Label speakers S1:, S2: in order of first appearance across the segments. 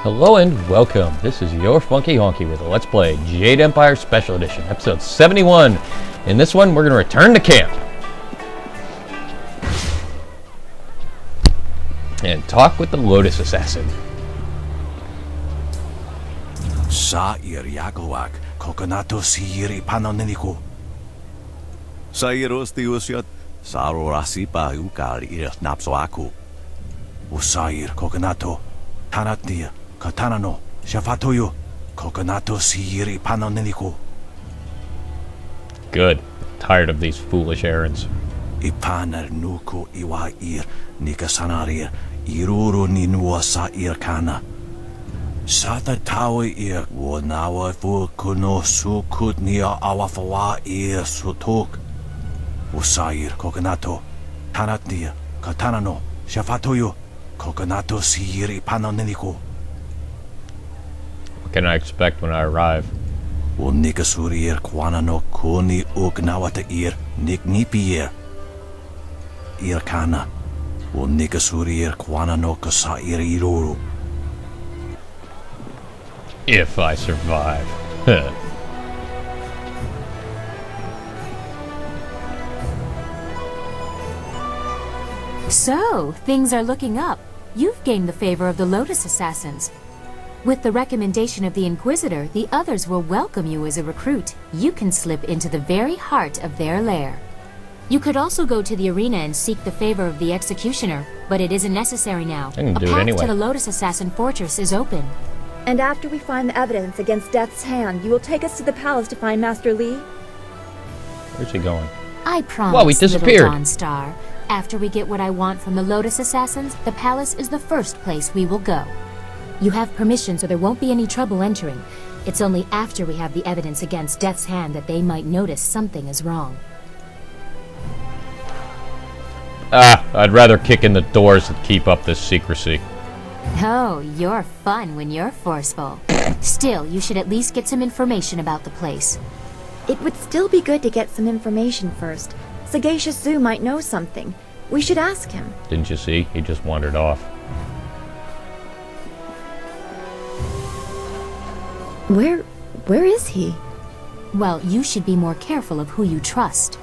S1: Hello and welcome. This is your Funky Honky with a Let's Play Jade Empire Special Edition, episode 71. In this one, we're going to return to camp and talk with the Lotus Assassin.
S2: Sa'ir yagawag, kokonato siyiri panoneniko. Sa'ir ostiusyat, sarorasipa ukal ir napsoaku. Usair kokonato, tanatia, katanano, shafatoyo, kokonato siyiri panoneniko.
S1: Good. Tired of these foolish errands.
S2: Ipanar nuku iwa ir, nikasanarir, iruru ninua sa'ir kana. Sata tawa ir wanawa fu kuno sukut nia awafawa ir sutuk. Usair kokonato, tanatnia, katanano, shafatoyo, kokonato siyiri panoneniko.
S1: What can I expect when I arrive?
S2: Unikasurir kwanano kuni ugnawata ir niknipier. Ir kana. Unikasurir kwanano kasair iruru.
S1: If I survive.
S3: So, things are looking up. You've gained the favor of the Lotus Assassins. With the recommendation of the Inquisitor, the others will welcome you as a recruit. You can slip into the very heart of their lair. You could also go to the arena and seek the favor of the Executioner, but it isn't necessary now.
S1: I can do
S3: a
S1: it
S3: path
S1: anyway.
S3: to the Lotus Assassin Fortress is open.
S4: And after we find the evidence against Death's hand, you will take us to the palace to find Master Li?
S1: Where's he going?
S3: I promise,
S1: Whoa, he disappeared.
S3: little Dawn Star. After we get what I want from the Lotus Assassins, the palace is the first place we will go. You have permission, so there won't be any trouble entering. It's only after we have the evidence against Death's hand that they might notice something is wrong.
S1: I'd rather kick in the doors than keep up this secrecy.
S3: Oh, you're fun when you're forceful. Still, you should at least get some information about the place.
S4: It would still be good to get some information first. Sagacious Zoo might know something. We should ask him.
S1: Didn't you see? He just wandered off.
S4: Where is he?
S3: Well, you should be more careful of who you trust.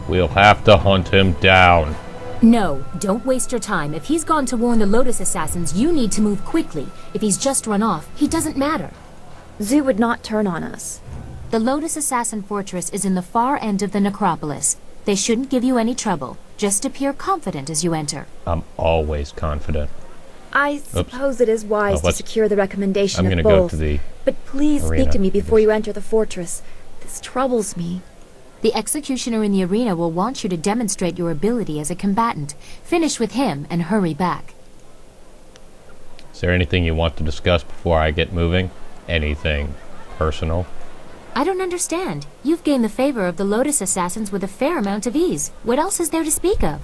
S1: We'll have to hunt him down.
S3: No, don't waste your time. If he's gone to warn the Lotus Assassins, you need to move quickly. If he's just run off, he doesn't matter.
S4: Zoo would not turn on us.
S3: The Lotus Assassin Fortress is in the far end of the necropolis. They shouldn't give you any trouble. Just appear confident as you enter.
S1: I'm always confident.
S4: I suppose it is wise to secure the recommendation
S1: I'm
S4: of
S1: gonna
S4: both.
S1: go to the
S4: But please
S1: arena.
S4: speak to me before you enter the fortress. This troubles me.
S3: The Executioner in the arena will want you to demonstrate your ability as a combatant. Finish with him and hurry back.
S1: Is there anything you want to discuss before I get moving? Anything personal?
S3: I don't understand. You've gained the favor of the Lotus Assassins with a fair amount of ease. What else is there to speak of?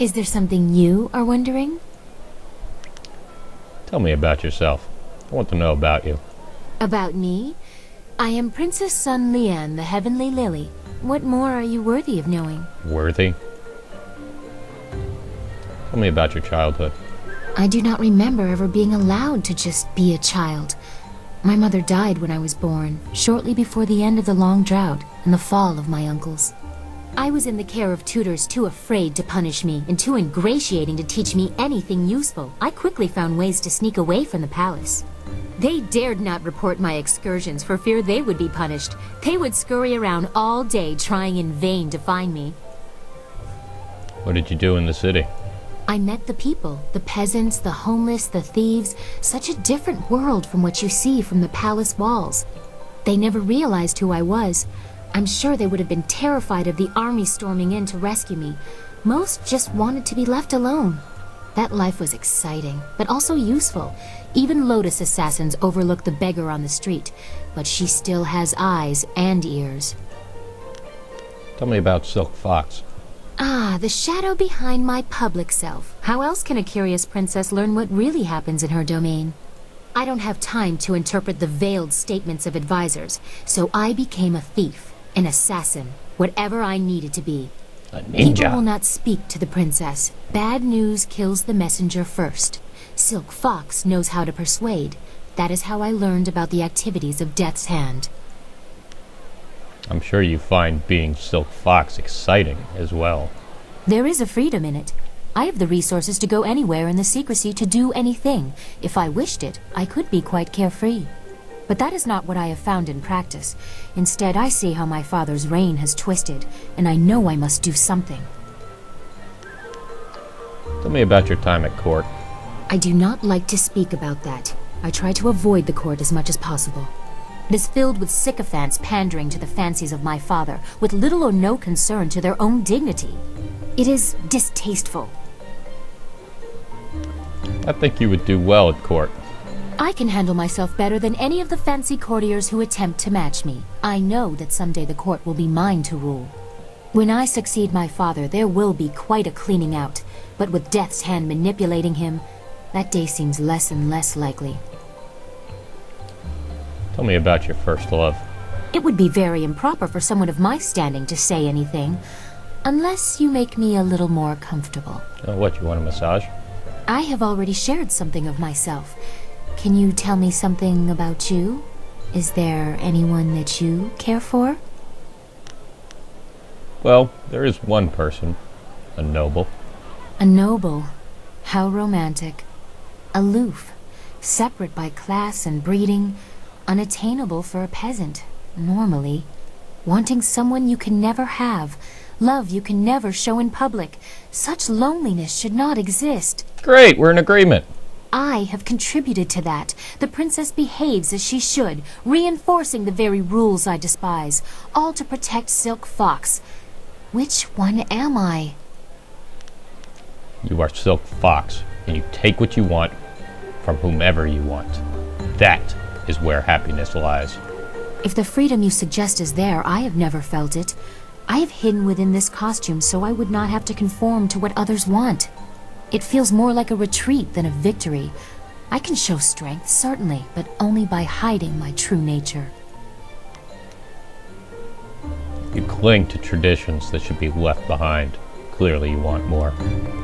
S3: Is there something you are wondering?
S1: Tell me about yourself. I want to know about you.
S3: About me? I am Princess Sun Lian, the Heavenly Lily. What more are you worthy of knowing?
S1: Worthy? Tell me about your childhood.
S3: I do not remember ever being allowed to just be a child. My mother died when I was born, shortly before the end of the long drought and the fall of my uncles. I was in the care of tutors too afraid to punish me and too ingratiating to teach me anything useful. I quickly found ways to sneak away from the palace. They dared not report my excursions for fear they would be punished. They would scurry around all day trying in vain to find me.
S1: What did you do in the city?
S3: I met the people, the peasants, the homeless, the thieves. Such a different world from what you see from the palace walls. They never realized who I was. I'm sure they would have been terrified of the army storming in to rescue me. Most just wanted to be left alone. That life was exciting, but also useful. Even Lotus Assassins overlook the beggar on the street, but she still has eyes and ears.
S1: Tell me about Silk Fox.
S3: Ah, the shadow behind my public self. How else can a curious princess learn what really happens in her domain? I don't have time to interpret the veiled statements of advisors, so I became a thief, an assassin, whatever I needed to be.
S1: A
S3: People will
S1: ninja.
S3: not speak to the princess. Bad news kills the messenger first. Silk Fox knows how to persuade. That is how I learned about the activities of Death's Hand.
S1: I'm sure you find being Silk Fox exciting as well.
S3: There is a freedom in it. I have the resources to go anywhere in the secrecy to do anything. If I wished it, I could be quite carefree. But that is not what I have found in practice. Instead, I see how my father's reign has twisted, and I know I must do something.
S1: Tell me about your time at court.
S3: I do not like to speak about that. I try to avoid the court as much as possible. It is filled with sycophants pandering to the fancies of my father, with little or no concern to their own dignity. It is distasteful.
S1: I think you would do well at court.
S3: I can handle myself better than any of the fancy courtiers who attempt to match me. I know that someday the court will be mine to rule. When I succeed my father, there will be quite a cleaning out. But with Death's Hand manipulating him, that day seems less and less likely.
S1: Tell me about your first love.
S3: It would be very improper for someone of my standing to say anything, unless you make me a little more comfortable.
S1: What, you want a massage?
S3: I have already shared something of myself. Can you tell me something about you? Is there anyone that you care for?
S1: Well, there is one person. A noble.
S3: A noble. How romantic. Aloof. Separate by class and breeding. Unattainable for a peasant, normally. Wanting someone you can never have. Love you can never show in public. Such loneliness should not exist.
S1: Great, we're in agreement.
S3: I have contributed to that. The princess behaves as she should, reinforcing the very rules I despise, all to protect Silk Fox. Which one am I?
S1: You are Silk Fox, and you take what you want from whomever you want. That is where happiness lies.
S3: If the freedom you suggest is there, I have never felt it. I have hidden within this costume so I would not have to conform to what others want. It feels more like a retreat than a victory. I can show strength, certainly, but only by hiding my true nature.
S1: You cling to traditions that should be left behind. Clearly you want more.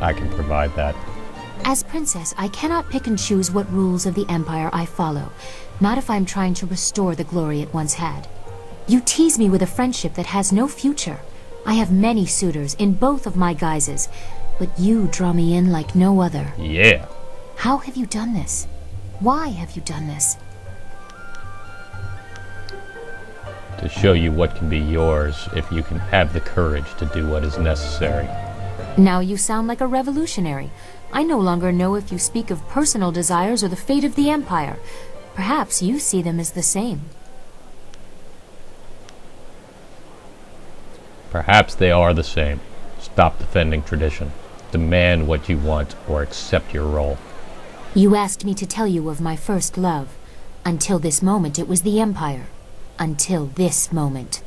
S1: I can provide that.
S3: As princess, I cannot pick and choose what rules of the empire I follow, not if I'm trying to restore the glory it once had. You tease me with a friendship that has no future. I have many suitors in both of my guises, but you draw me in like no other.
S1: Yeah.
S3: How have you done this? Why have you done this?
S1: To show you what can be yours if you can have the courage to do what is necessary.
S3: Now you sound like a revolutionary. I no longer know if you speak of personal desires or the fate of the empire. Perhaps you see them as the same.
S1: Perhaps they are the same. Stop defending tradition. Demand what you want or accept your role.
S3: You asked me to tell you of my first love. Until this moment it was the empire. Until this moment.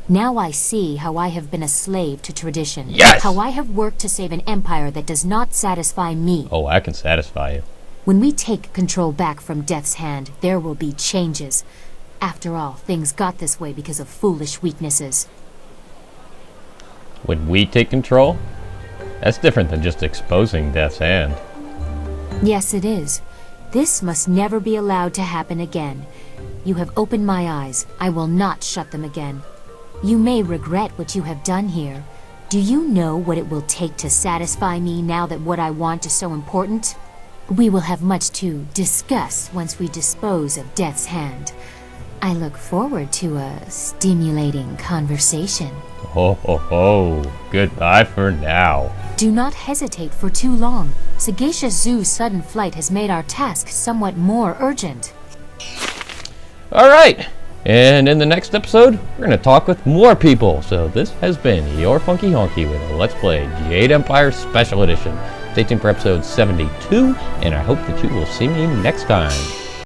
S3: Now I see how I have been a slave to tradition.
S1: Yes!
S3: How I have worked to save an empire that does not satisfy me.
S1: Oh, I can satisfy you.
S3: When we take control back from Death's Hand, there will be changes. After all, things got this way because of foolish weaknesses.
S1: When we take control, that's different than just exposing Death's Hand.
S3: Yes, it is. This must never be allowed to happen again. You have opened my eyes. I will not shut them again. You may regret what you have done here. Do you know what it will take to satisfy me now that what I want is so important? We will have much to discuss once we dispose of Death's Hand. I look forward to a stimulating conversation.
S1: Ho ho ho. Goodbye for now.
S3: Do not hesitate for too long. Sagacious Zoo's sudden flight has made our task somewhat more urgent.
S1: Alright. And in the next episode, we're going to talk with more people. So this has been your Funky Honky with a Let's Play Jade Empire Special Edition. Stay tuned for episode 72, and I hope that you will see me next time.